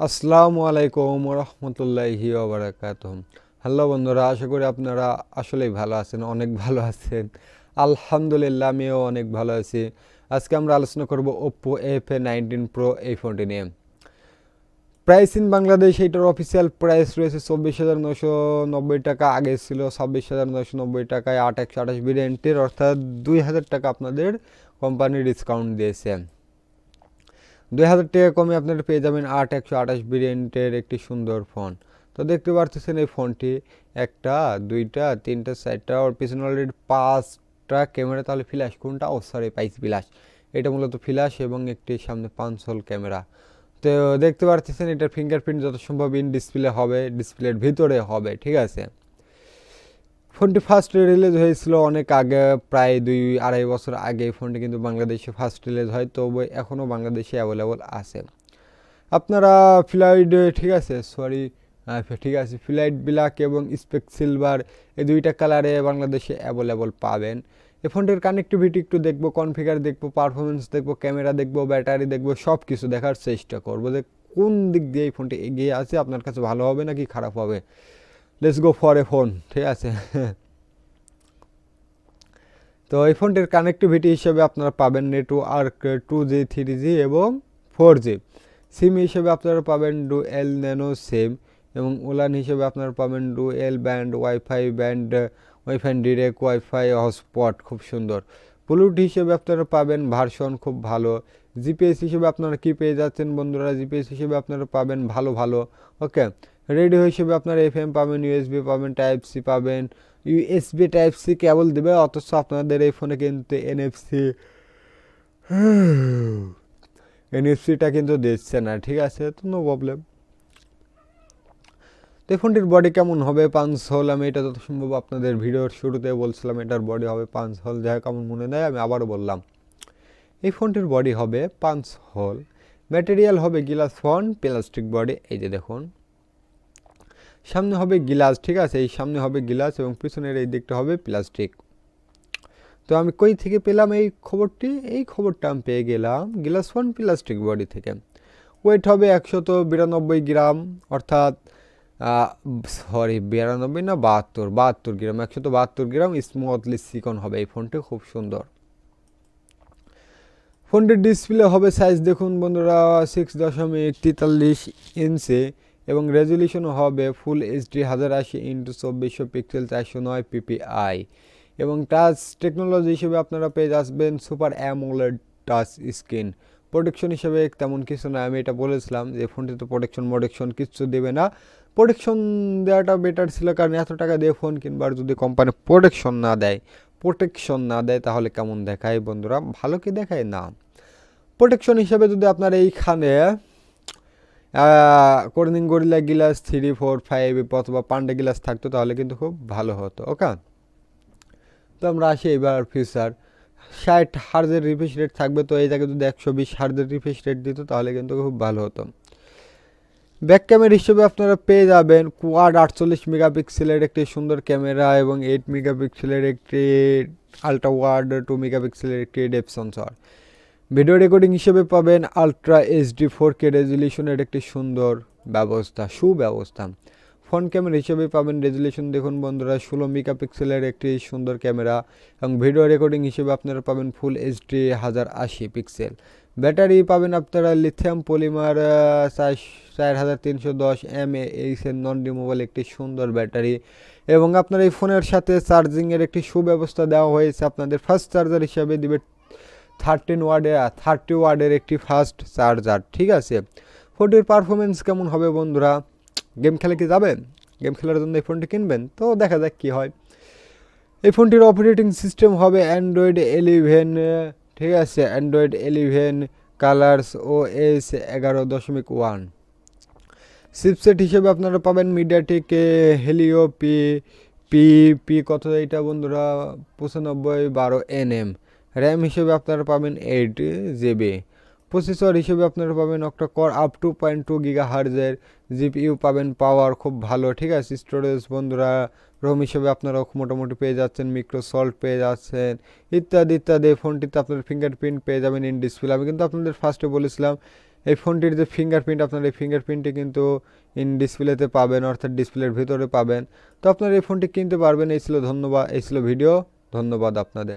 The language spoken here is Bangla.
আসসালামু আলাইকুম রহমতুল্লাহি ওবারাকাতুহু। হ্যালো বন্ধুরা, আশা করি আপনারা আসলেই ভালো আছেন, অনেক ভালো আছেন। আলহামদুলিল্লাহ, আমিও অনেক ভালো আছি। আজকে আমরা আলোচনা করব ওপ্পো A19 প্রো এই ফোনটি নিয়ে। প্রাইস ইন বাংলাদেশ, এইটার অফিসিয়াল প্রাইস রয়েছে 24,990 টাকা। আগে ছিল 26,990 টাকায় 8/128 ভেরিয়েন্টের, অর্থাৎ 2,000 টাকা আপনাদের কোম্পানি ডিসকাউন্ট দিয়েছে। 2,000 টাকা কমে আপনারা পেয়ে যাবেন 8/128 ভেরিয়েন্টের একটি সুন্দর ফোন। তো দেখতে পারতেছেন এই ফোনটি একটা, দুইটা, তিনটা, চারটা, ওর পিছনে অলরেডি 5টা ক্যামেরা। তাহলে ফ্ল্যাশ কোনটা? সরি, পাইস ফ্ল্যাশ। এটা মূলত ফ্ল্যাশ এবং একটি সামনে 5 হোল ক্যামেরা। তো দেখতে পারতেছেন এটার ফিঙ্গারপ্রিন্ট যত সম্ভব ইন ডিসপ্লে হবে, ডিসপ্লের ভিতরে হবে, ঠিক আছে। ফোনটি ফার্স্ট রিলিজ হয়েছিল অনেক আগে, প্রায় 2-2.5 বছর আগে এই ফোনটি কিন্তু বাংলাদেশে ফার্স্ট রিলিজ হয়, তবে এখনও বাংলাদেশে অ্যাভেলেবল আছে। আপনারা ফ্লাইট, ঠিক আছে, সরি, ঠিক আছে, ফ্লাইট ব্ল্যাক এবং স্পেক সিলভার এই দুইটা কালারে বাংলাদেশে অ্যাভেলেবল পাবেন। এই ফোনটির কানেক্টিভিটি একটু দেখবো, কনফিগার দেখবো, পারফরমেন্স দেখবো, ক্যামেরা দেখবো, ব্যাটারি দেখবো, সব কিছু দেখার চেষ্টা করবো যে কোন দিক দিয়ে এই ফোনটি এগিয়ে আছে, আপনার কাছে ভালো হবে নাকি খারাপ হবে। Let's go for a phone, ঠিক আছে। তো এই ফোনটির কানেক্টিভিটি হিসেবে আপনারা পাবেন নেটওয়ার্ক 2G 3G এবং 4G। সিম হিসেবে আপনারা পাবেন ডুয়েল ন্যানো সিম, এবং উলান হিসেবে আপনারা পাবেন dual band wifi direct wifi hotspot, খুব সুন্দর। ব্লুটুথ হিসেবে আপনারা পাবেন ভার্সন খুব ভালো। জিপিএস হিসেবে আপনারা কি পেয়ে যাচ্ছেন বন্ধুরা? জিপিএস হিসেবে আপনারা পাবেন ভালো ভালো, ওকে। রেডিও হিসেবে আপনারা এফএম পাবেন, ইউএসবি পাবেন, টাইপ সি পাবেন। ইউএসবি টাইপ সি কেবল দেবে, অথচ আপনাদের এই ফোনে কিন্তু এনএফসিটা কিন্তু দিচ্ছে না, ঠিক আছে, তো নো প্রবলেম। তো এই ফোনটির বডি কেমন হবে? 5 হোল। আমি এটা যত সম্ভব আপনাদের ভিডিওর শুরুতে বলছিলাম এটার বডি হবে 5 হোল, যাই হোক আমার মনে নেই, আমি আবারও বললাম। এই ফোনটির বডি হবে 5 হোল। ম্যাটেরিয়াল হবে গ্লাস ফোন, প্লাস্টিক বডি, এই যে দেখুন। সামনে হবে গ্লাস, ঠিক আছে, এই সামনে হবে গ্লাস এবং পিছনের এই দিকটা হবে প্লাস্টিক। তো আমি কই থেকে পেলাম এই খবরটি? এই খবরটা আমি পেয়ে গেলাম গ্লাস ফোন প্লাস্টিক বডি থেকে। ওয়েট হবে 192 গ্রাম, অর্থাৎ সরি 92 না 72 গ্রাম, 172 গ্রাম। স্মুথলি চিকন হবে এই ফোনটি, খুব সুন্দর। ফোনটির ডিসপ্লে হবে, সাইজ দেখুন বন্ধুরা, 6.43 ইঞ্চি এবং রেজলিউশন হবে full HD 1080x2400 pixel 409 PPI. এবং টাচ টেকনোলজি হিসেবে আপনারা পেয়ে আসবেন super AMOLED touch screen. Protection হিসেবে তেমন কিছু না, আমি এটা বলেছিলাম যে ফোনটিতে প্রোটেকশন কিচ্ছু দেবে না। প্রোটেকশন দেওয়াটা বেটার ছিল, কারণ এত টাকা দিয়ে ফোন কিনবার যদি কোম্পানি প্রোটেকশন না দেয় তাহলে কেমন দেখায় বন্ধুরা? ভালো কি দেখায় না। প্রোটেকশন হিসেবে যদি আপনার এইখানে কর্নিং গরিলা গ্লাস 3, 4, 5 অথবা পান্ডা গ্লাস থাকতো তাহলে কিন্তু খুব ভালো হতো, ওকে। তো আমরা আসি এবার ফিউচার। 60 হার্জের রিফ্রেশ রেট থাকবে, তো এই জায়গায় যদি 120 হার্জের রিফ্রেশ রেট দিত তাহলে কিন্তু খুব ভালো হতো। ব্যাক ক্যামেরা হিসেবে আপনারা পেয়ে যাবেন কোয়াড 48 মেগাপিক্সেলের একটি সুন্দর ক্যামেরা এবং 8 মেগাপিক্সেলের একটি আলট্রা ওয়াইড, 2 মেগাপিক্সেলের একটি ডেপথ সেন্সর। ভিডিও রেকর্ডিং হিসেবে পাবেন আলট্রা এইচডি 4K রেজলিউশনের একটি সুন্দর সুব্যবস্থা। ফ্রন্ট ক্যামেরা হিসেবে পাবেন রেজলিউশন দেখুন বন্ধুরা 16 মেগাপিক্সেলের একটি সুন্দর ক্যামেরা, এবং ভিডিও রেকর্ডিং হিসেবে আপনারা পাবেন ফুল এইচডি 1080 পিক্সেল। ব্যাটারি পাবেন আপনারা lithium polymer 4310 mAh non removable একটি সুন্দর ব্যাটারি, এবং আপনার এই ফোনের সাথে চার্জিংয়ের একটি সুব্যবস্থা দেওয়া হয়েছে। আপনাদের ফাস্ট চার্জার হিসাবে দিবে 30 ওয়ার্ডের একটি ফাস্ট চার্জার, ঠিক আছে। ফোনটির পারফরমেন্স কেমন হবে বন্ধুরা? গেম খেলে কি যাবেন? গেম খেলার জন্য এই ফোনটি কিনবেন? তো দেখা যাক কি হয়। এই ফোনটির অপারেটিং সিস্টেম হবে অ্যান্ড্রয়েড 11, ঠিক আছে, অ্যান্ড্রয়েড 11 কালার্স OS 11.1। চিপসেট হিসেবে আপনারা পাবেন MediaTek Helio P P P কত এটা বন্ধুরা 9512 NM। র্যাম হিসেবে আপনারা পাবেন 8GB। প্রসেসর হিসেবে আপনারা পাবেন অক্টা-কোর আপ টু 2.2 গিগাহার্জের। জিপিইউ পাবেন পাওয়ার খুব ভালো, ঠিক আছে। স্টোরেজ বন্ধুরা রোম হিসেবে আপনারা মোটামুটি পেয়ে যাচ্ছেন, মাইক্রোসফট পেয়ে যাচ্ছেন, ইত্যাদি ইত্যাদি। ফোনটিতে আপনার ফিঙ্গারপ্রিন্ট পেয়ে যাবেন ইন ডিসপ্লে। আমি কিন্তু আপনাদের ফার্স্টে বলেছিলাম এই ফোনটির যে ফিঙ্গারপ্রিন্ট, আপনার এই ফিঙ্গারপ্রিন্টটি কিন্তু ইন ডিসপ্লেতে পাবেন, অর্থাৎ ডিসপ্লের ভিতরে পাবেন। তো আপনারা এই ফোনটি কিনতে পারবেন। এই ছিল ভিডিও। ধন্যবাদ আপনাদের।